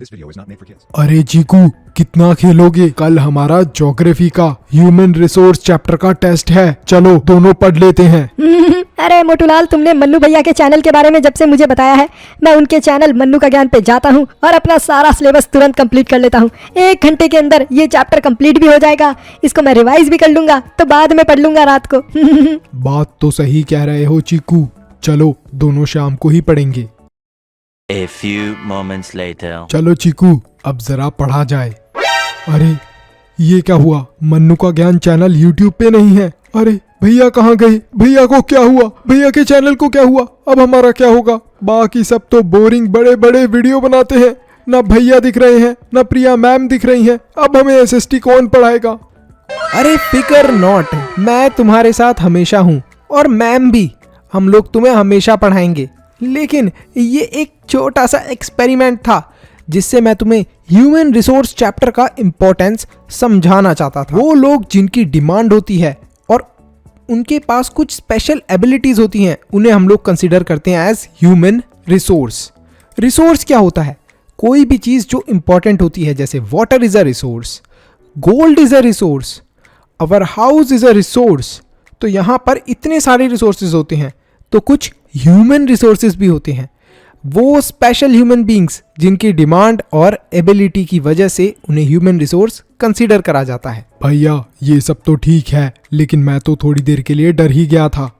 अरे चीकू, कितना खेलोगे? कल हमारा ज्योग्राफी का ह्यूमन रिसोर्स चैप्टर का टेस्ट है, चलो दोनों पढ़ लेते हैं। अरे मोटूलाल, तुमने मन्नू भैया के चैनल के बारे में जब से मुझे बताया है, मैं उनके चैनल मन्नू का ज्ञान पे जाता हूँ और अपना सारा सिलेबस तुरंत कंप्लीट कर लेता हूँ। 1 घंटे के अंदर ये चैप्टर कंप्लीट भी हो जाएगा। इसको मैं रिवाइज भी कर लूंगा, तो बाद में पढ़ लूंगा रात को। बात तो सही कह रहे हो चीकू, चलो दोनों शाम को ही पढ़ेंगे। A few moments later. चलो चीकू, अब जरा पढ़ा जाए। अरे ये क्या हुआ? मन्नू का ज्ञान चैनल यूट्यूब पे नहीं है। अरे भैया कहाँ गए? भैया को क्या हुआ? भैया के चैनल को क्या हुआ? अब हमारा क्या होगा? बाकी सब तो बोरिंग बड़े बड़े वीडियो बनाते हैं, ना भैया दिख रहे हैं, ना प्रिया मैम दिख रही हैं। अब हमें एसएसटी कौन पढ़ाएगा? अरे फिकर नॉट, मैं तुम्हारे साथ हमेशा हूँ और मैम भी। हम लोग तुम्हें हमेशा पढ़ाएंगे, लेकिन ये एक छोटा सा एक्सपेरिमेंट था जिससे मैं तुम्हें ह्यूमन रिसोर्स चैप्टर का इम्पोर्टेंस समझाना चाहता था। वो लोग जिनकी डिमांड होती है और उनके पास कुछ स्पेशल एबिलिटीज होती हैं, उन्हें हम लोग कंसीडर करते हैं एज ह्यूमन रिसोर्स। रिसोर्स क्या होता है? कोई भी चीज जो इंपॉर्टेंट होती है, जैसे water is a resource, gold is a resource, our house is a resource. तो यहाँ पर इतने सारे रिसोर्सेज होते हैं, तो कुछ ह्यूमन रिसोर्सेज भी होते हैं। वो स्पेशल ह्यूमन बींग्स जिनकी डिमांड और एबिलिटी की वजह से उन्हें ह्यूमन रिसोर्स कंसीडर करा जाता है। भैया ये सब तो ठीक है, लेकिन मैं तो थोड़ी देर के लिए डर ही गया था।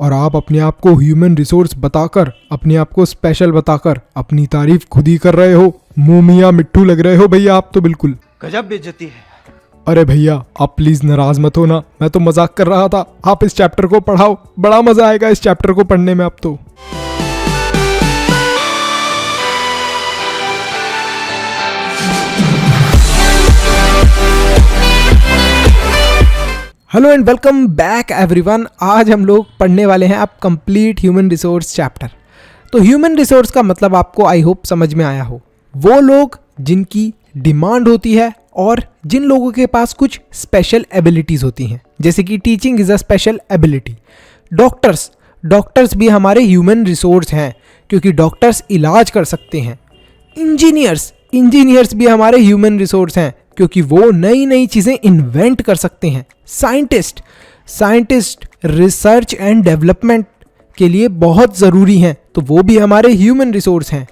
और आप अपने आप को ह्यूमन रिसोर्स बताकर, अपने आप को स्पेशल बताकर अपनी तारीफ खुद ही कर रहे हो। मुंह मियां मिट्ठू लग रहे हो भैया आप तो बिल्कुल। गजब बेइज्जती है। अरे भैया आप प्लीज नाराज मत हो ना, मैं तो मजाक कर रहा था। आप इस चैप्टर को पढ़ाओ, बड़ा मजा आएगा इस चैप्टर को पढ़ने में अब तो। Hello and welcome back everyone. आज हम लोग पढ़ने वाले हैं अब कंप्लीट ह्यूमन रिसोर्स चैप्टर। तो ह्यूमन रिसोर्स का मतलब आपको आई होप समझ में आया हो। वो लोग जिनकी डिमांड होती है और जिन लोगों के पास कुछ स्पेशल एबिलिटीज होती हैं, जैसे कि teaching is a special ability. Doctors भी हमारे ह्यूमन रिसोर्स हैं, क्योंकि डॉक्टर्स इलाज कर सकते हैं। इंजीनियर्स भी हमारे ह्यूमन रिसोर्स हैं, क्योंकि वो नई नई चीजें इन्वेंट कर सकते हैं। साइंटिस्ट रिसर्च एंड डेवलपमेंट के लिए बहुत ज़रूरी हैं, तो वो भी हमारे ह्यूमन रिसोर्स हैं।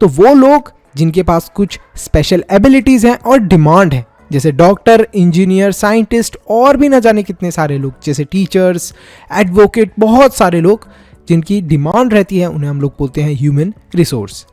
तो वो लोग जिनके पास कुछ स्पेशल एबिलिटीज़ हैं और डिमांड है, जैसे डॉक्टर, इंजीनियर, साइंटिस्ट और भी ना जाने कितने सारे लोग, जैसे टीचर्स, एडवोकेट, बहुत सारे लोग जिनकी डिमांड रहती है, उन्हें हम लोग बोलते हैं human resource.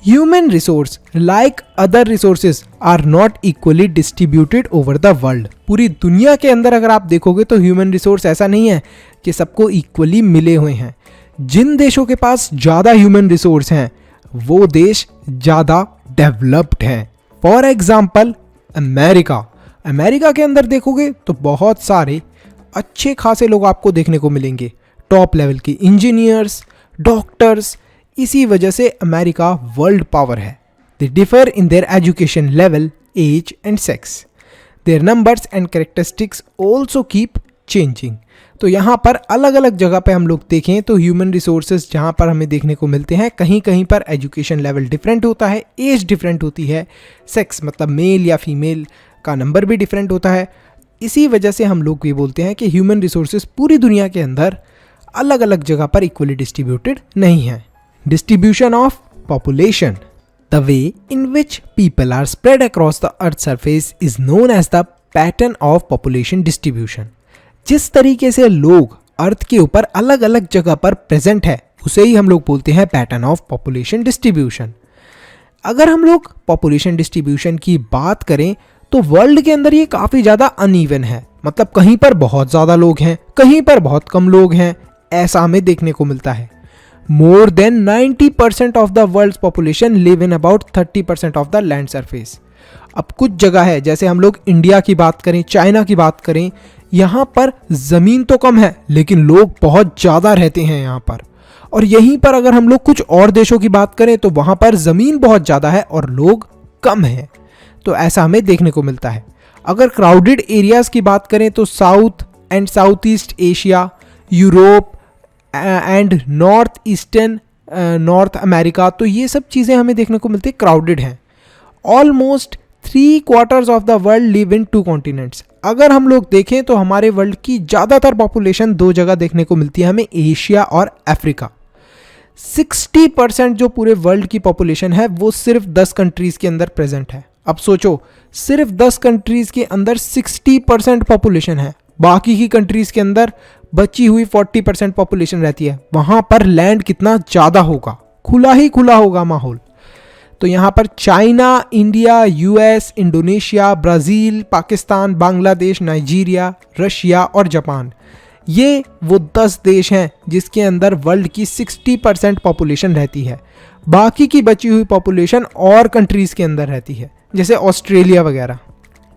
Human resource, like other resources, are not equally distributed over the world. पूरी दुनिया के अंदर अगर आप देखोगे तो ह्यूमन रिसोर्स ऐसा नहीं है कि सबको इक्वली मिले हुए हैं। जिन देशों के पास ज़्यादा ह्यूमन रिसोर्स हैं, वो देश ज़्यादा डेवलप्ड हैं। फॉर एग्जाम्पल अमेरिका के अंदर देखोगे तो बहुत सारे अच्छे खासे लोग आपको देखने को मिलेंगे, टॉप लेवल के इंजीनियर्स, डॉक्टर्स। इसी वजह से अमेरिका वर्ल्ड पावर है। They differ in their education level, age and sex. Their numbers and characteristics also keep changing. तो यहाँ पर अलग अलग जगह पे हम लोग देखें तो ह्यूमन रिसोर्सेज जहाँ पर हमें देखने को मिलते हैं, कहीं कहीं पर एजुकेशन लेवल डिफरेंट होता है, एज डिफरेंट होती है, सेक्स मतलब मेल या फीमेल का नंबर भी डिफरेंट होता है। इसी वजह से हम लोग ये बोलते हैं कि ह्यूमन रिसोर्सेज पूरी दुनिया के अंदर अलग अलग जगह पर इक्वली डिस्ट्रीब्यूटेड नहीं है। Distribution of population. The way in which people are spread across the Earth's surface is known as the pattern of population distribution. जिस तरीके से लोग अर्थ के ऊपर अलग अलग जगह पर प्रेजेंट है, उसे ही हम लोग बोलते हैं पैटर्न ऑफ पॉपुलेशन डिस्ट्रीब्यूशन। अगर हम लोग पॉपुलेशन डिस्ट्रीब्यूशन की बात करें तो वर्ल्ड के अंदर ये काफ़ी ज़्यादा अनइवन है। मतलब कहीं पर बहुत ज़्यादा लोग हैं, कहीं पर बहुत कम लोग हैं, ऐसा हमें देखने को मिलता है। More than 90% of the world's population live in about 30% of the land surface. अब कुछ जगह है, जैसे हम लोग इंडिया की बात करें, चाइना की बात करें, यहाँ पर ज़मीन तो कम है लेकिन लोग बहुत ज़्यादा रहते हैं यहाँ पर। और यहीं पर अगर हम लोग कुछ और देशों की बात करें तो वहाँ पर ज़मीन बहुत ज़्यादा है और लोग कम हैं। तो ऐसा हमें देखने को मिलता है। अगर क्राउडेड एरियाज़ की बात करें तो south and south east Asia, Europe and north eastern north America, तो ये सब चीज़ें हमें देखने को मिलती है क्राउडेड हैं। Almost 3/4 of the world live in 2 continents. अगर हम लोग देखें तो हमारे वर्ल्ड की ज़्यादातर पॉपुलेशन 2 जगह देखने को मिलती है हमें, एशिया और अफ्रीका। 60% जो पूरे वर्ल्ड की पॉपुलेशन है वो सिर्फ 10 कंट्रीज़ के अंदर प्रेजेंट है। अब सोचो, सिर्फ 10 कंट्रीज़ के अंदर 60% पॉपुलेशन है, बाकी की कंट्रीज़ के अंदर बची हुई 40% पॉपुलेशन रहती है। वहाँ पर लैंड कितना ज़्यादा होगा, खुला ही खुला होगा माहौल। तो यहाँ पर China, India, US, Indonesia, Brazil, Pakistan, Bangladesh, Nigeria, Russia और जापान, ये वो 10 देश हैं जिसके अंदर वर्ल्ड की 60% पॉपुलेशन रहती है। बाकी की बची हुई पॉपुलेशन और कंट्रीज़ के अंदर रहती है, जैसे ऑस्ट्रेलिया वगैरह।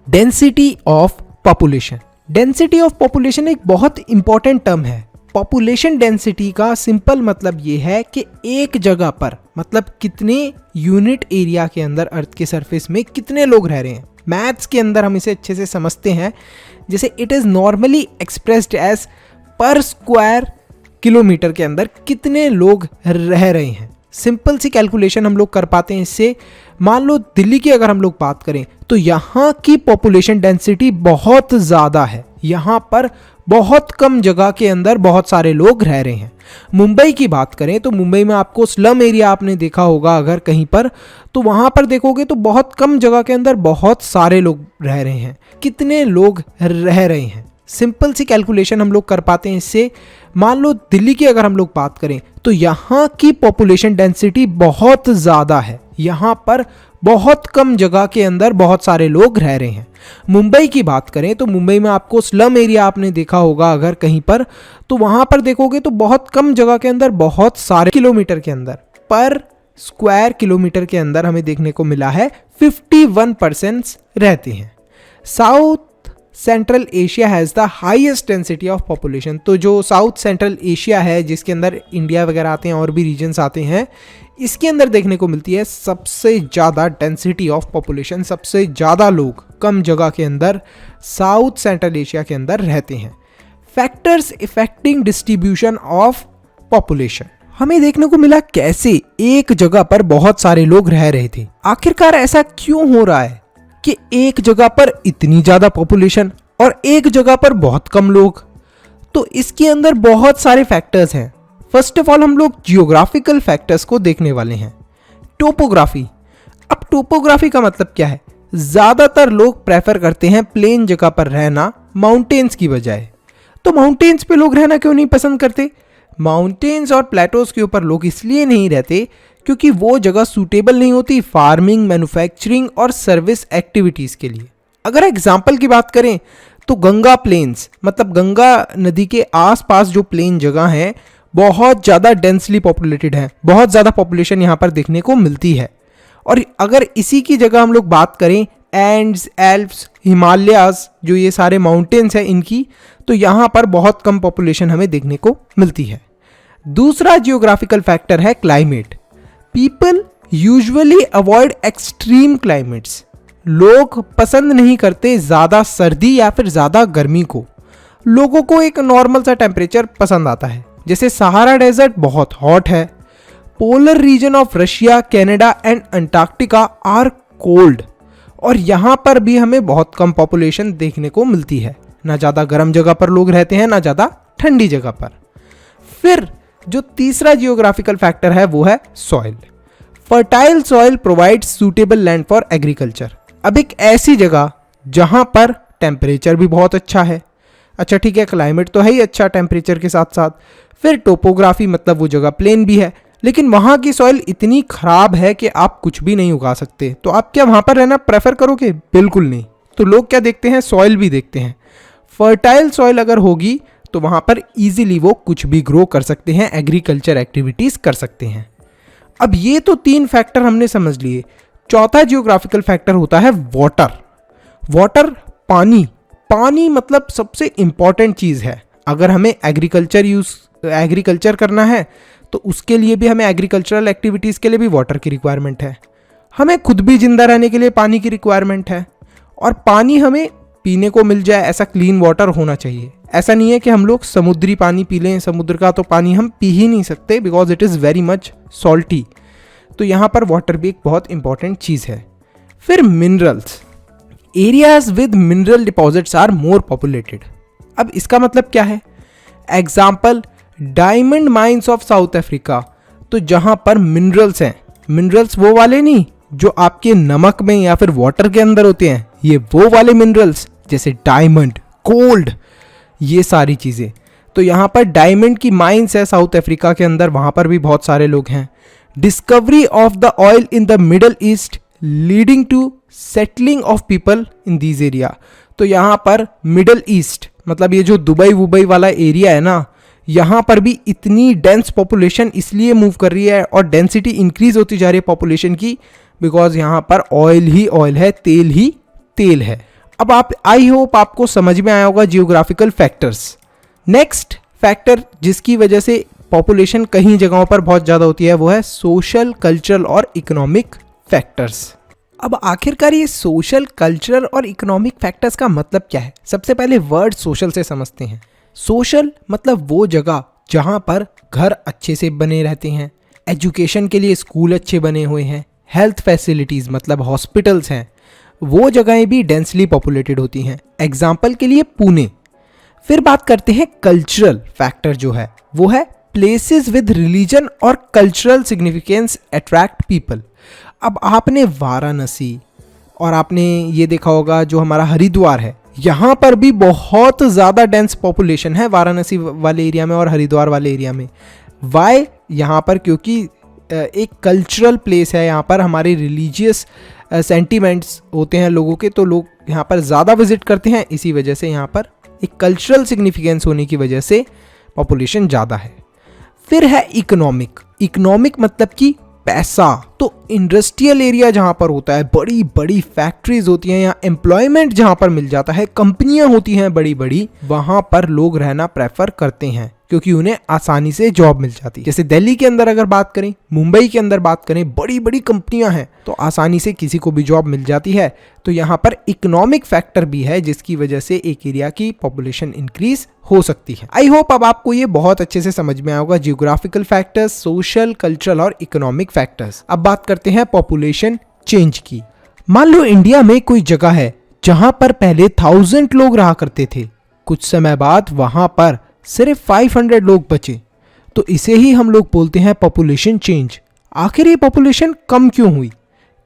Density of population. Density of population एक बहुत इंपॉर्टेंट टर्म है। पॉपुलेशन डेंसिटी का सिंपल मतलब ये है कि एक जगह पर, मतलब कितने यूनिट एरिया के अंदर अर्थ के सरफेस में कितने लोग रह रहे हैं। मैथ्स के अंदर हम इसे अच्छे से समझते हैं, जैसे it is normally expressed as per square kilometre के अंदर कितने लोग रह रहे हैं। सिंपल सी कैलकुलेशन हम लोग कर पाते हैं इससे। मान लो दिल्ली की अगर हम लोग बात करें तो यहाँ की पॉपुलेशन डेंसिटी बहुत ज़्यादा है, यहाँ पर बहुत कम जगह के अंदर बहुत सारे लोग रह रहे हैं। मुंबई की बात करें तो मुंबई में आपको स्लम एरिया आपने देखा होगा अगर कहीं पर, तो वहाँ पर देखोगे तो बहुत कम जगह के अंदर बहुत सारे लोग रह रहे हैं। कितने लोग रह रहे हैं, सिंपल सी कैलकुलेशन हम लोग कर पाते हैं इससे। मान लो दिल्ली की अगर हम लोग बात करें तो यहाँ की पॉपुलेशन डेंसिटी बहुत ज़्यादा है, यहाँ पर बहुत कम जगह के अंदर बहुत सारे लोग रह रहे हैं। मुंबई की बात करें तो मुंबई में आपको स्लम एरिया आपने देखा होगा अगर कहीं पर, तो वहाँ पर देखोगे तो बहुत कम जगह के अंदर बहुत सारे किलोमीटर के अंदर, पर स्क्वायर किलोमीटर के अंदर हमें देखने को मिला है 51% रहते हैं। South central Asia has the highest density of population. तो जो साउथ सेंट्रल एशिया है जिसके अंदर इंडिया वगैरह आते हैं और भी रीजन्स आते हैं, इसके अंदर देखने को मिलती है सबसे ज़्यादा डेंसिटी ऑफ पॉपुलेशन, सबसे ज़्यादा लोग कम जगह के अंदर साउथ सेंट्रल एशिया के अंदर रहते हैं। Factors affecting distribution of population, हमें देखने को मिला कैसे एक जगह पर बहुत सारे लोग रह रहे थे। आखिरकार ऐसा क्यों हो रहा है कि एक जगह पर इतनी ज़्यादा पॉपुलेशन और एक जगह पर बहुत कम लोग? तो इसके अंदर बहुत सारे फैक्टर्स हैं। फर्स्ट ऑफ ऑल हम लोग जियोग्राफिकल फैक्टर्स को देखने वाले हैं। टोपोग्राफी। अब टोपोग्राफी का मतलब क्या है? ज़्यादातर लोग प्रेफर करते हैं प्लेन जगह पर रहना माउंटेन्स की बजाय। तो माउंटेन्स पे लोग रहना क्यों नहीं पसंद करते? माउंटेन्स और प्लेटोज के ऊपर लोग इसलिए नहीं रहते क्योंकि वो जगह सूटेबल नहीं होती फार्मिंग, मैन्युफैक्चरिंग और सर्विस एक्टिविटीज़ के लिए। अगर एग्जाम्पल की बात करें तो गंगा प्लेन्स, मतलब गंगा नदी के आसपास जो प्लेन जगह हैं बहुत ज़्यादा डेंसली पॉपुलेटेड है, बहुत ज़्यादा पॉपुलेशन यहाँ पर देखने को मिलती है। और अगर इसी की जगह हम लोग बात करें एंड्स, एल्प्स, हिमालयाज, जो ये सारे माउंटेन्स हैं इनकी, तो यहाँ पर बहुत कम पॉपुलेशन हमें देखने को मिलती है। दूसरा जियोग्राफिकल फैक्टर है climate. People usually avoid extreme climates. लोग पसंद नहीं करते ज़्यादा सर्दी या फिर ज़्यादा गर्मी को। लोगों को एक नॉर्मल सा टेम्परेचर पसंद आता है, जैसे सहारा डेजर्ट बहुत हॉट है। Polar region of Russia, Canada and Antarctica are cold, और यहाँ पर भी हमें बहुत कम पॉपुलेशन देखने को मिलती है। ना ज़्यादा गर्म जगह पर लोग रहते हैं, ना ज़्यादा ठंडी जगह पर। फिर जो तीसरा जियोग्राफिकल फैक्टर है वो है soil. Fertile soil provides suitable land for agriculture. अब एक ऐसी जगह जहाँ पर टेम्परेचर भी बहुत अच्छा है, अच्छा ठीक है क्लाइमेट तो है ही अच्छा टेम्परेचर के साथ साथ, फिर टोपोग्राफी मतलब वो जगह प्लेन भी है, लेकिन वहाँ की सॉइल इतनी ख़राब है कि आप कुछ भी नहीं उगा सकते। तो आप क्या वहाँ पर रहना प्रेफर करोगे? बिल्कुल नहीं। तो लोग क्या देखते हैं? सॉइल भी देखते हैं। फर्टाइल सॉइल अगर होगी तो वहाँ पर इजीली वो कुछ भी ग्रो कर सकते हैं, एग्रीकल्चर एक्टिविटीज़ कर सकते हैं। अब ये तो 3 फैक्टर हमने समझ लिए। चौथा जियोग्राफिकल फैक्टर होता है वाटर। वाटर, पानी। पानी मतलब सबसे इम्पॉर्टेंट चीज़ है। अगर हमें एग्रीकल्चर करना है तो उसके लिए भी हमें एग्रीकल्चरल एक्टिविटीज़ के लिए भी वाटर की रिक्वायरमेंट है। हमें खुद भी जिंदा रहने के लिए पानी की रिक्वायरमेंट है, और पानी हमें पीने को मिल जाए ऐसा क्लीन वाटर होना चाहिए। ऐसा नहीं है कि हम लोग समुद्री पानी पी लें, समुद्र का तो पानी हम पी ही नहीं सकते because it is very much salty. तो यहाँ पर वाटर भी एक बहुत इंपॉर्टेंट चीज़ है। फिर minerals, areas with mineral deposits are more populated. अब इसका मतलब क्या है? Example, diamond mines of South Africa, तो जहां पर मिनरल्स हैं, मिनरल्स वो वाले नहीं जो आपके नमक में या फिर वाटर के अंदर होते हैं, ये वो वाले मिनरल्स जैसे डायमंड, गोल्ड, ये सारी चीजें। तो यहाँ पर डायमंड की माइंस है साउथ अफ्रीका के अंदर, वहां पर भी बहुत सारे लोग हैं। Discovery of the oil in the Middle East leading to settling of people in this area. तो यहाँ पर मिडल ईस्ट मतलब ये जो दुबई वुबई वाला एरिया है ना, यहाँ पर भी इतनी डेंस पॉपुलेशन इसलिए मूव कर रही है और डेंसिटी इंक्रीज होती जा रही है पॉपुलेशन की, बिकॉज यहाँ पर ऑयल ही ऑयल है, तेल ही तेल है। अब आप, आई होप आपको समझ में आया होगा जियोग्राफिकल फैक्टर्स। नेक्स्ट फैक्टर जिसकी वजह से पॉपुलेशन कहीं जगहों पर बहुत ज़्यादा होती है वो है सोशल, कल्चरल और इकोनॉमिक फैक्टर्स। अब आखिरकार ये सोशल, कल्चरल और इकोनॉमिक फैक्टर्स का मतलब क्या है? सबसे पहले वर्ड सोशल से समझते हैं। सोशल मतलब वो जगह जहाँ पर घर अच्छे से बने रहते हैं, एजुकेशन के लिए स्कूल अच्छे बने हुए हैं, हेल्थ फैसिलिटीज़ मतलब हॉस्पिटल्स हैं, वो जगहें भी डेंसली पॉपुलेटेड होती हैं। एग्जाम्पल के लिए पुणे। फिर बात करते हैं कल्चरल फैक्टर जो है वो है प्लेसेस विद रिलीजन और कल्चरल सिग्निफिकेंस अट्रैक्ट पीपल। अब आपने वाराणसी और आपने ये देखा होगा जो हमारा हरिद्वार है, यहाँ पर भी बहुत ज़्यादा डेंस पॉपुलेशन है वाराणसी वाले एरिया में और हरिद्वार वाले एरिया में। वाई? यहाँ पर क्योंकि एक कल्चरल प्लेस है, यहाँ पर हमारे रिलीजियस सेंटीमेंट्स होते हैं लोगों के, तो लोग यहाँ पर ज़्यादा विजिट करते हैं, इसी वजह से यहाँ पर एक कल्चरल सिग्निफिकेंस होने की वजह से पॉपुलेशन ज़्यादा है। फिर है इकोनॉमिक। इकोनॉमिक मतलब कि पैसा। तो इंडस्ट्रियल एरिया जहाँ पर होता है, बड़ी बड़ी फैक्ट्रीज होती हैं, यहाँ एम्प्लॉयमेंट जहाँ पर मिल जाता है, कंपनियां होती हैं बड़ी बड़ी, वहाँ पर लोग रहना प्रेफर करते हैं क्योंकि उन्हें आसानी से जॉब मिल जाती है। जैसे दिल्ली के अंदर अगर बात करें, मुंबई के अंदर बात करें, बड़ी बड़ी कंपनियां हैं तो आसानी से किसी को भी जॉब मिल जाती है। तो यहाँ पर इकोनॉमिक फैक्टर भी है जिसकी वजह से एक एरिया की पॉपुलेशन इंक्रीज हो सकती है। आई होप अब आपको ये बहुत अच्छे से समझ में आया होगा जियोग्राफिकल फैक्टर्स, सोशल, कल्चरल और इकोनॉमिक फैक्टर्स। अब बात करते हैं पॉपुलेशन चेंज की। मान लो इंडिया में कोई जगह है जहां पर पहले 1000 लोग रहा करते थे, कुछ समय बाद वहां पर सिर्फ 500 लोग बचे, तो इसे ही हम लोग बोलते हैं पॉपुलेशन चेंज। आखिर ये पॉपुलेशन कम क्यों हुई?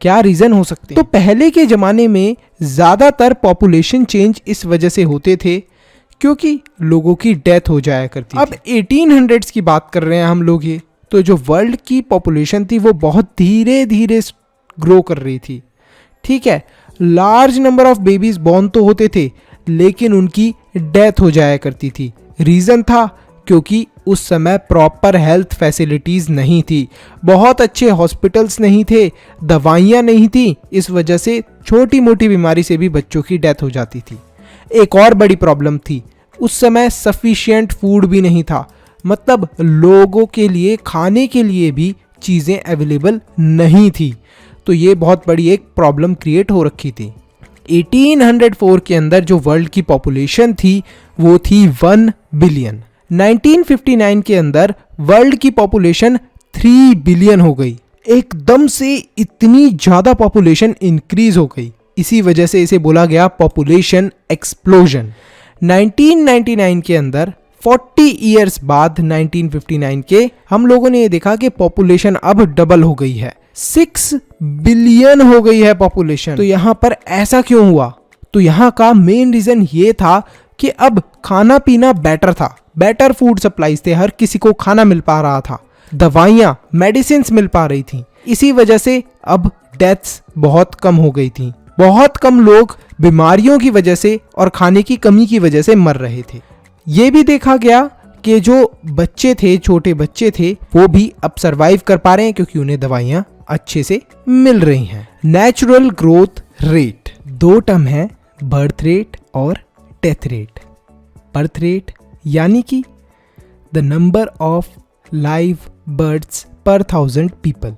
क्या रीजन हो सकते हैं? तो पहले के जमाने में ज्यादातर पॉपुलेशन चेंज इस वजह से होते थे क्योंकि लोगों की डेथ हो जाया करती थी। अब 1800s की बात कर रहे हैं हम लोग, ये तो जो वर्ल्ड की पॉपुलेशन थी वो बहुत धीरे धीरे ग्रो कर रही थी। ठीक है, large number of babies born तो होते थे लेकिन उनकी डेथ हो जाया करती थी। रीज़न था क्योंकि उस समय प्रॉपर हेल्थ फैसिलिटीज़ नहीं थी, बहुत अच्छे हॉस्पिटल्स नहीं थे, दवाइयाँ नहीं थी, इस वजह से छोटी मोटी बीमारी से भी बच्चों की डेथ हो जाती थी। एक और बड़ी प्रॉब्लम थी, उस समय सफिशिएंट फूड भी नहीं था, मतलब लोगों के लिए खाने के लिए भी चीज़ें अवेलेबल नहीं थी। तो ये बहुत बड़ी एक प्रॉब्लम क्रिएट हो रखी थी। 1804 के अंदर जो वर्ल्ड की पॉपुलेशन थी वो थी 1 बिलियन। 1959 के अंदर वर्ल्ड की पॉपुलेशन 3 बिलियन हो गई। एकदम से इतनी ज़्यादा पॉपुलेशन इंक्रीज हो गई, इसी वजह से इसे बोला गया पॉपुलेशन एक्सप्लोजन। 1999 के अंदर 40 ईयर्स बाद 1959 के हम लोगों ने ये देखा कि पॉपुलेशन अब डबल हो गई है, 6 बिलियन हो गई है पॉपुलेशन। तो यहाँ पर ऐसा क्यों हुआ? तो यहाँ का मेन रीजन ये था कि अब खाना पीना बेटर था, बेटर फूड सप्लाईज थे, हर किसी को खाना मिल पा रहा था, दवाइयाँ, मेडिसिन मिल पा रही थी, इसी वजह से अब डेथ्स बहुत कम हो गई थी। बहुत कम लोग बीमारियों की वजह से और खाने की कमी की वजह से मर रहे थे। ये भी देखा गया कि जो बच्चे थे, छोटे बच्चे थे, वो भी अब सरवाइव कर पा रहे हैं क्योंकि उन्हें दवाइयाँ अच्छे से मिल रही हैं। नेचुरल ग्रोथ रेट, दो टर्म है, बर्थ रेट और डेथ रेट। बर्थ रेट यानी कि the number of live births per 1000 people,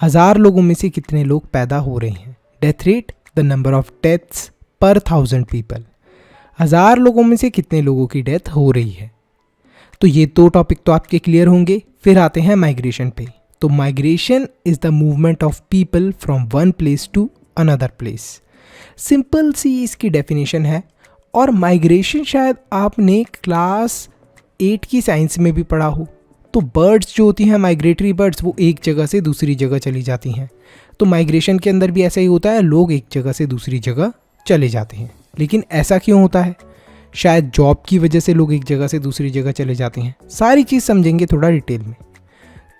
1000 लोगों में से कितने लोग पैदा हो रहे हैं। Death rate the number of deaths पर 1000 पीपल, 1000 लोगों में से कितने लोगों की डेथ हो रही है। तो ये दो टॉपिक तो आपके क्लियर होंगे। फिर आते हैं माइग्रेशन पे। तो migration is the movement of people from one place to another place. Simple सी इसकी डेफिनेशन है। और माइग्रेशन शायद आपने क्लास 8 की साइंस में भी पढ़ा हो। तो बर्ड्स जो होती हैं, माइग्रेटरी बर्ड्स, वो एक जगह से दूसरी जगह चली जाती हैं। तो माइग्रेशन के अंदर भी ऐसा ही होता है, लोग एक जगह से दूसरी जगह चले जाते हैं। लेकिन ऐसा क्यों होता है? शायद जॉब की वजह से लोग एक जगह से दूसरी जगह चले जाते हैं। सारी चीज़ समझेंगे थोड़ा डिटेल में।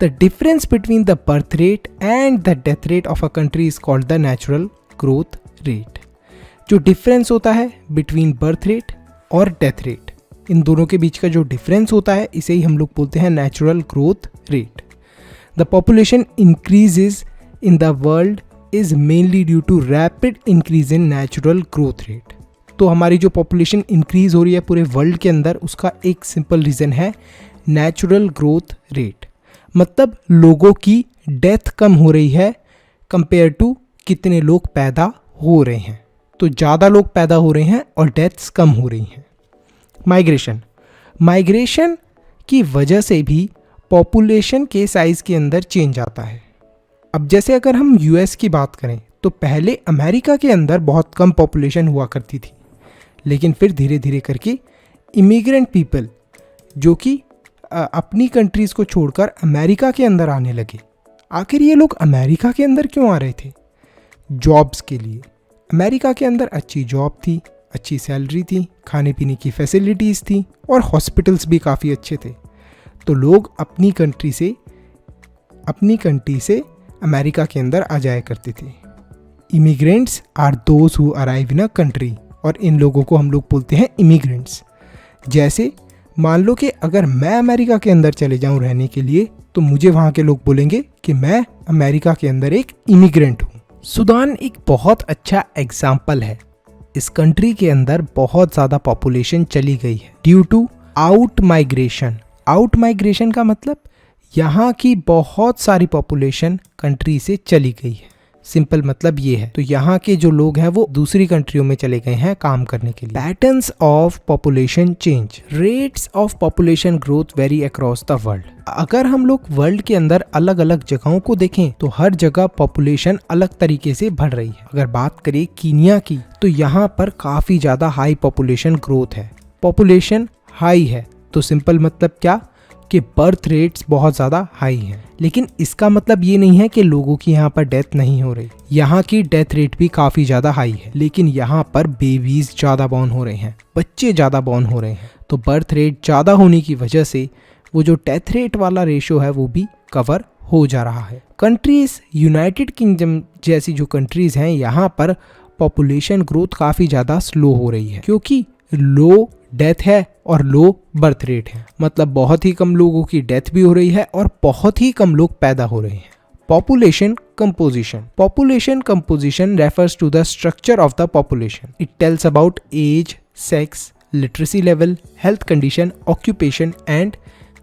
The difference between the birth rate and the death rate of a country is called the natural growth rate. जो डिफरेंस होता है बिटवीन बर्थ रेट और डेथ रेट, इन दोनों के बीच का जो डिफरेंस होता है, इसे ही हम लोग बोलते हैं natural growth rate. The population increases in the world is mainly due to rapid increase in natural growth rate. तो हमारी जो पॉपुलेशन इंक्रीज हो रही है पूरे वर्ल्ड के अंदर, उसका एक सिंपल रीज़न है नेचुरल ग्रोथ रेट। मतलब लोगों की डेथ कम हो रही है कंपेयर टू कितने लोग पैदा हो रहे हैं। तो ज़्यादा लोग पैदा हो रहे हैं और डेथ्स कम हो रही हैं। माइग्रेशन की वजह से भी पॉपुलेशन के साइज़ के अंदर चेंज आता है। अब जैसे अगर हम यूएस की बात करें तो पहले अमेरिका के अंदर बहुत कम पॉपुलेशन हुआ करती थी, लेकिन फिर धीरे धीरे करके इमिग्रेंट पीपल जो कि अपनी कंट्रीज़ को छोड़कर अमेरिका के अंदर आने लगे। आखिर ये लोग अमेरिका के अंदर क्यों आ रहे थे? जॉब्स के लिए। अमेरिका के अंदर अच्छी जॉब थी, अच्छी सैलरी थी, खाने पीने की फैसिलिटीज़ थी और हॉस्पिटल्स भी काफ़ी अच्छे थे। तो लोग अपनी कंट्री से अमेरिका के अंदर आ जाया करते थे। Immigrants are those who arrive in a country, और इन लोगों को हम लोग बोलते हैं इमिग्रेंट्स। जैसे मान लो कि अगर मैं अमेरिका के अंदर चले जाऊं रहने के लिए, तो मुझे वहाँ के लोग बोलेंगे कि मैं अमेरिका के अंदर एक इमिग्रेंट हूँ। सूडान एक बहुत अच्छा एग्जाम्पल है। इस कंट्री के अंदर बहुत ज़्यादा पॉपुलेशन चली गई है due to out migration. Out migration का मतलब यहाँ की बहुत सारी पॉपुलेशन कंट्री से चली गई है। सिंपल मतलब ये है। तो यहाँ के जो लोग हैं वो दूसरी कंट्रियों में चले गए हैं काम करने के लिए। Patterns of population change. Rates of population growth vary across the world. अगर हम लोग वर्ल्ड के अंदर अलग अलग जगहों को देखें तो हर जगह पॉपुलेशन अलग तरीके से बढ़ रही है। अगर बात करें कीनिया की, तो यहाँ पर काफी ज्यादा हाई पॉपुलेशन ग्रोथ है। पॉपुलेशन हाई है तो सिंपल मतलब क्या कि बर्थ रेट्स बहुत ज़्यादा हाई हैं। लेकिन इसका मतलब ये नहीं है कि लोगों की यहाँ पर डेथ नहीं हो रही। यहाँ की डेथ रेट भी काफ़ी ज़्यादा हाई है, लेकिन यहाँ पर बेबीज़ ज़्यादा बॉर्न हो रहे हैं, बच्चे ज़्यादा बॉर्न हो रहे हैं। तो बर्थ रेट ज़्यादा होने की वजह से वो जो डेथ रेट वाला रेशो है वो भी कवर हो जा रहा है। कंट्रीज़ यूनाइटेड किंगडम जैसी जो कंट्रीज़ हैं, यहाँ पर पॉपुलेशन ग्रोथ काफ़ी ज़्यादा स्लो हो रही है, क्योंकि लो डेथ है और लो बर्थ रेट है। मतलब बहुत ही कम लोगों की डेथ भी हो रही है और बहुत ही कम लोग पैदा हो रहे हैं। Population composition. Population composition refers to the structure of the population. It tells about age, sex, literacy level, health condition, occupation and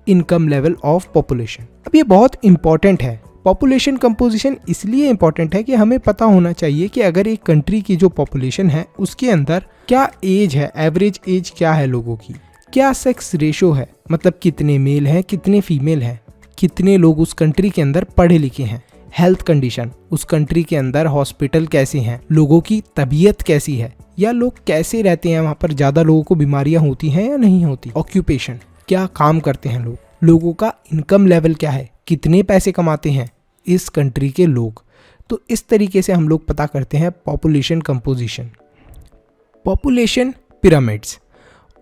income level of population. अब ये बहुत इंपॉर्टेंट है। पॉपुलेशन कंपोजिशन इसलिए इंपॉर्टेंट है कि हमें पता होना चाहिए कि अगर एक कंट्री की जो पॉपुलेशन है उसके अंदर क्या एज है, एवरेज एज क्या है लोगों की, क्या सेक्स रेशो है, मतलब कितने मेल हैं कितने फीमेल हैं, कितने लोग उस कंट्री के अंदर पढ़े लिखे हैं, हेल्थ कंडीशन, उस कंट्री के अंदर हॉस्पिटल कैसे हैं, लोगों की तबीयत कैसी है, या लोग कैसे रहते हैं वहाँ पर, ज़्यादा लोगों को बीमारियाँ होती हैं या नहीं होती, ऑक्यूपेशन, क्या काम करते हैं लोग, लोगों का इनकम लेवल क्या है, कितने पैसे कमाते हैं इस कंट्री के लोग। तो इस तरीके से हम लोग पता करते हैं population composition. Population pyramids,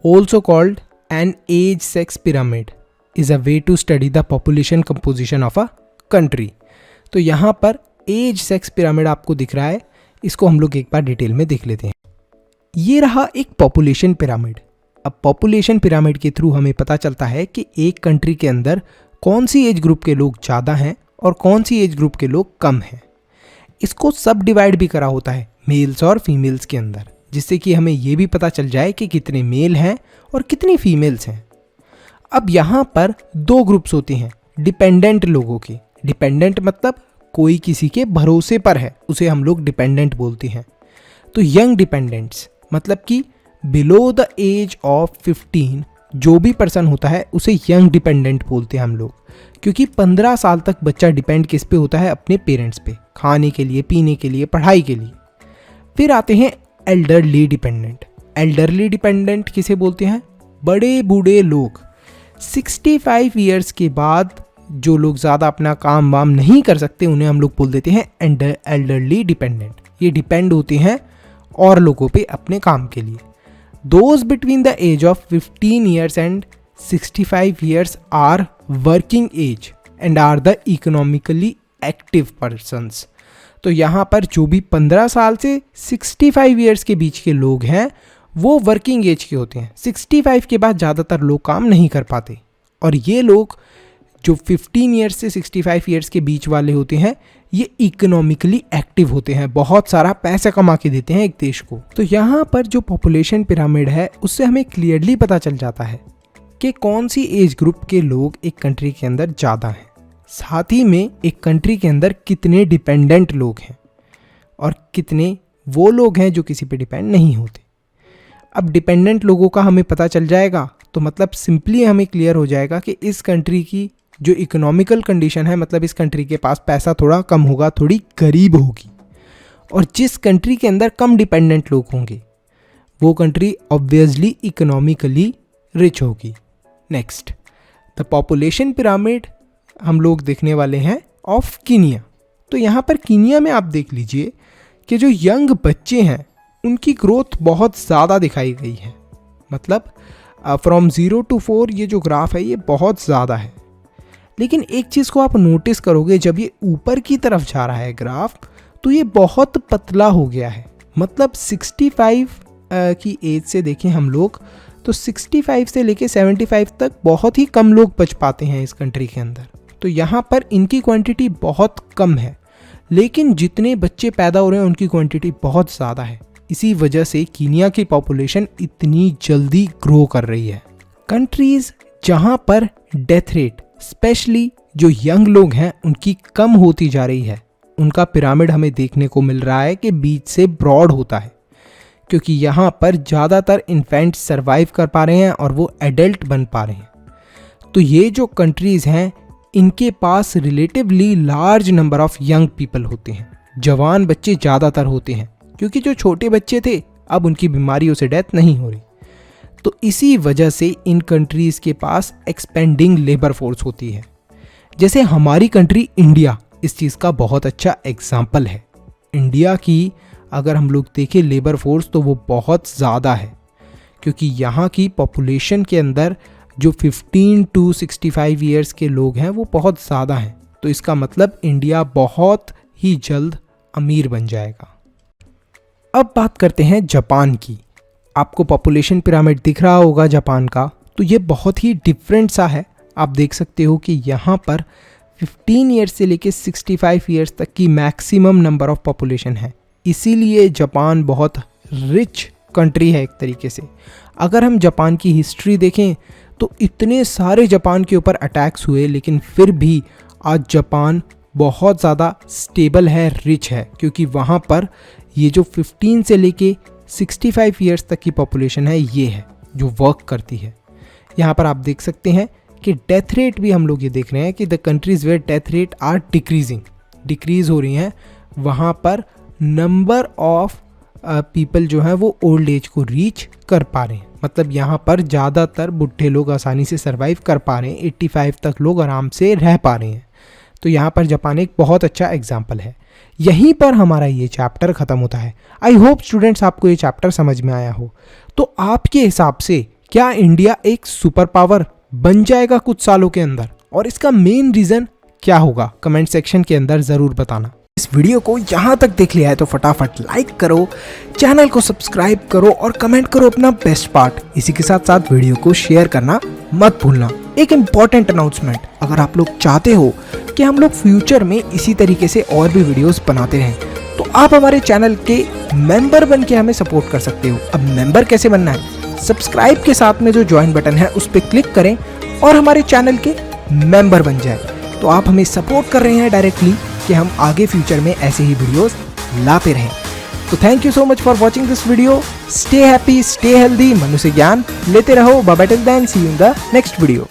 also called an age sex pyramid, is a way to study the population composition of a country. तो यहाँ पर एज सेक्स पिरामिड आपको दिख रहा है, इसको हम लोग एक बार डिटेल में देख लेते हैं। ये रहा एक पॉपुलेशन पिरामिड। अब पॉपुलेशन पिरामिड के थ्रू हमें पता चलता है कि एक कंट्री के अंदर कौन सी एज ग्रुप के लोग ज़्यादा हैं और कौन सी एज ग्रुप के लोग कम हैं। इसको सब डिवाइड भी करा होता है मेल्स और फीमेल्स के अंदर, जिससे कि हमें ये भी पता चल जाए कि कितने मेल हैं और कितनी फीमेल्स हैं। अब यहाँ पर दो ग्रुप्स होते हैं डिपेंडेंट लोगों के। डिपेंडेंट मतलब कोई किसी के भरोसे पर है, उसे हम लोग डिपेंडेंट बोलते हैं। तो यंग डिपेंडेंट्स मतलब कि बिलो द एज ऑफ 15 जो भी पर्सन होता है उसे यंग डिपेंडेंट बोलते हैं हम लोग, क्योंकि 15 साल तक बच्चा डिपेंड किस पे होता है, अपने पेरेंट्स पे, खाने के लिए, पीने के लिए, पढ़ाई के लिए। फिर आते हैं एल्डरली डिपेंडेंट। एल्डरली डिपेंडेंट किसे बोलते हैं? बड़े बूढ़े लोग। 65 ईयर्स के बाद जो लोग ज़्यादा अपना काम वाम नहीं कर सकते उन्हें हम लोग बोल देते हैं एल्डरली डिपेंडेंट। ये डिपेंड होते हैं और लोगों पे अपने काम के लिए। Those between the age of 15 years and 65 years are working age and are the economically active persons. तो यहाँ पर जो भी 15 साल से 65 ईयर्स के बीच के लोग हैं वो वर्किंग एज के होते हैं। 65 के बाद ज़्यादातर लोग काम नहीं कर पाते, और ये लोग जो 15 ईयर्स से 65 ईयर्स के बीच वाले होते हैं ये इकोनॉमिकली एक्टिव होते हैं, बहुत सारा पैसा कमा के देते हैं एक देश को। तो यहाँ पर जो पॉपुलेशन पिरामिड है उससे हमें क्लियरली पता चल जाता है कि कौन सी एज ग्रुप के लोग एक कंट्री के अंदर ज़्यादा हैं, साथ ही में एक कंट्री के अंदर कितने डिपेंडेंट लोग हैं और कितने वो लोग हैं जो किसी पे डिपेंड नहीं होते। अब डिपेंडेंट लोगों का हमें पता चल जाएगा तो मतलब सिंपली हमें क्लियर हो जाएगा कि इस कंट्री की जो इकोनॉमिकल कंडीशन है, मतलब इस कंट्री के पास पैसा थोड़ा कम होगा, थोड़ी गरीब होगी। और जिस कंट्री के अंदर कम डिपेंडेंट लोग होंगे वो कंट्री ऑब्वियसली इकोनॉमिकली रिच होगी। नेक्स्ट, द पॉपुलेशन पिरामिड हम लोग देखने वाले हैं ऑफ कीनिया। तो यहाँ पर कीनिया में आप देख लीजिए कि जो यंग बच्चे हैं उनकी ग्रोथ बहुत ज़्यादा दिखाई गई है। मतलब फ्रॉम 0 to 4 ये जो ग्राफ है ये बहुत ज़्यादा है। लेकिन एक चीज़ को आप नोटिस करोगे, जब ये ऊपर की तरफ जा रहा है ग्राफ तो ये बहुत पतला हो गया है। मतलब 65 की एज से देखें हम लोग तो 65 से लेके 75 तक बहुत ही कम लोग बच पाते हैं इस कंट्री के अंदर। तो यहाँ पर इनकी क्वांटिटी बहुत कम है, लेकिन जितने बच्चे पैदा हो रहे हैं उनकी क्वांटिटी बहुत ज़्यादा है। इसी वजह से कीनिया की पॉपुलेशन इतनी जल्दी ग्रो कर रही है। कंट्रीज़ जहाँ पर डेथ रेट स्पेशली जो यंग लोग हैं उनकी कम होती जा रही है, उनका पिरामिड हमें देखने को मिल रहा है कि बीच से ब्रॉड होता है, क्योंकि यहाँ पर ज़्यादातर इन्फेंट्स सर्वाइव कर पा रहे हैं और वो एडल्ट बन पा रहे हैं। तो ये जो कंट्रीज़ हैं इनके पास relatively large number of young people होते हैं, जवान बच्चे ज़्यादातर होते हैं, क्योंकि जो छोटे बच्चे थे अब उनकी बीमारियों से डेथ नहीं हो रही। तो इसी वजह से इन कंट्रीज़ के पास एक्सपेंडिंग लेबर फोर्स होती है। जैसे हमारी कंट्री इंडिया इस चीज़ का बहुत अच्छा एग्जाम्पल है। इंडिया की अगर हम लोग देखें लेबर फोर्स तो वो बहुत ज़्यादा है, क्योंकि यहाँ की पॉपुलेशन के अंदर जो 15 to 65 ईयर्स के लोग हैं वो बहुत ज़्यादा हैं। तो इसका मतलब इंडिया बहुत ही जल्द अमीर बन जाएगा। अब बात करते हैं जापान की। आपको पॉपुलेशन पिरामिड दिख रहा होगा जापान का, तो ये बहुत ही डिफरेंट सा है। आप देख सकते हो कि यहाँ पर 15 ईयर्स से लेके 65 ईयर्स तक की मैक्सिमम नंबर ऑफ पॉपुलेशन है। इसीलिए जापान बहुत रिच कंट्री है एक तरीके से। अगर हम जापान की हिस्ट्री देखें तो इतने सारे जापान के ऊपर अटैक्स हुए, लेकिन फिर भी आज जापान बहुत ज़्यादा स्टेबल है, रिच है, क्योंकि वहाँ पर ये जो 15 से लेके 65 ईयर्स तक की पॉपुलेशन है ये है जो वर्क करती है। यहाँ पर आप देख सकते हैं कि डेथ रेट भी हम लोग ये देख रहे हैं कि the countries where death rate are decrease हो रही हैं, वहाँ पर नंबर ऑफ पीपल जो हैं वो ओल्ड एज को रीच कर पा रहे हैं। मतलब यहाँ पर ज़्यादातर बुढ़े लोग आसानी से सर्वाइव कर पा रहे हैं, 85 तक लोग आराम से रह पा रहे हैं। तो यहाँ पर जापान एक बहुत अच्छा एग्जाम्पल है। यहीं पर हमारा ये चैप्टर ख़त्म होता है। आई होप स्टूडेंट्स आपको ये चैप्टर समझ में आया हो। तो आपके हिसाब से क्या इंडिया एक सुपर पावर बन जाएगा कुछ सालों के अंदर, और इसका मेन रीज़न क्या होगा? कमेंट सेक्शन के अंदर ज़रूर बताना। इस वीडियो को यहाँ तक देख लिया है तो फटाफट लाइक करो, चैनल को सब्सक्राइब करो और कमेंट करो अपना बेस्ट पार्ट। इसी के साथ साथ वीडियो को शेयर करना मत भूलना। एक इम्पॉर्टेंट अनाउंसमेंट, अगर आप लोग चाहते हो कि हम लोग फ्यूचर में इसी तरीके से और भी वीडियोस बनाते रहें तो आप हमारे चैनल के मेंबर बन के हमें सपोर्ट कर सकते हो। अब मेंबर कैसे बनना है? सब्सक्राइब के साथ में जो ज्वाइन बटन है उस पर क्लिक करें और हमारे चैनल के मेंबर बन जाए। तो आप हमें सपोर्ट कर रहे हैं डायरेक्टली कि हम आगे फ्यूचर में ऐसे ही वीडियोस लाते रहें। तो thank you so much for watching this video. Stay happy, stay healthy, Manu से ज्ञान लेते रहो। Bye bye till then, see you in the next video.